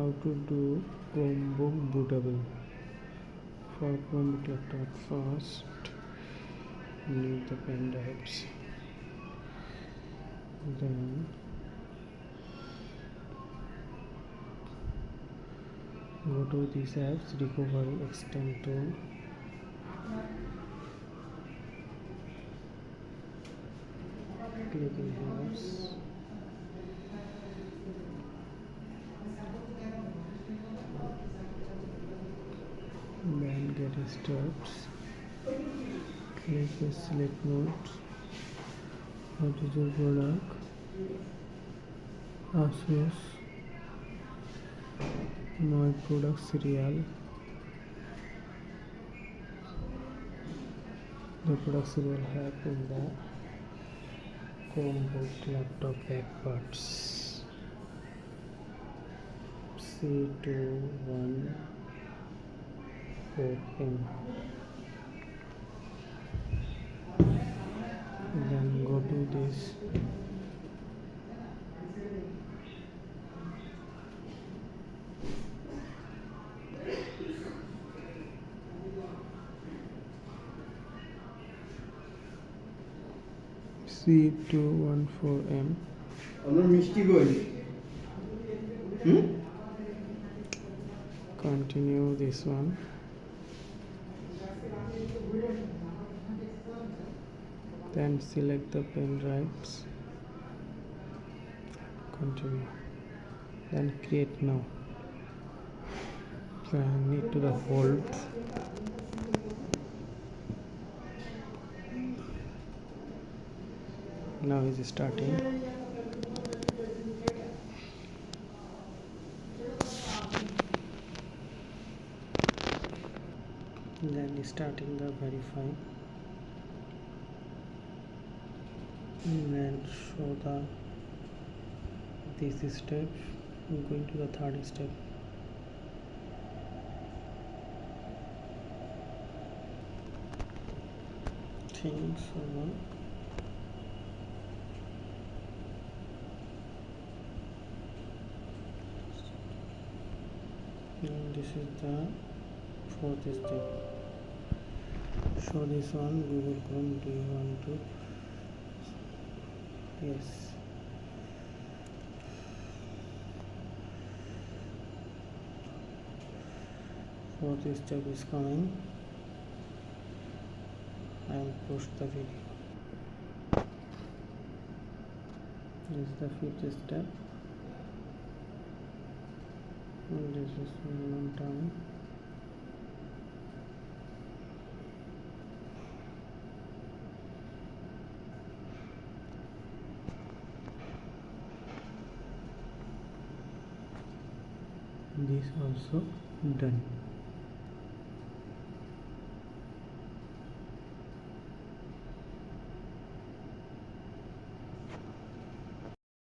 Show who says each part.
Speaker 1: how to do Chromebook bootable for Chromebook laptop. First need the pen drives, then go to these apps, recovery extend tool, click in apps, then get steps, click the select mode. What is your product? Asus. My product serial. The product serial have in the Chromebook laptop back parts. C214M. Then go to this C214M. Continue this one. Then select the pen drives. Continue. Then create now. Then need to the hold. Now is starting. Then starting the verify. And then show the this step. Going to the third step. Things over. And this is the fourth step. Show this one. Google Chrome. Do you want to? Yes. Fourth step is coming. And push the video. This is the fifth step. And this is one time. This also done.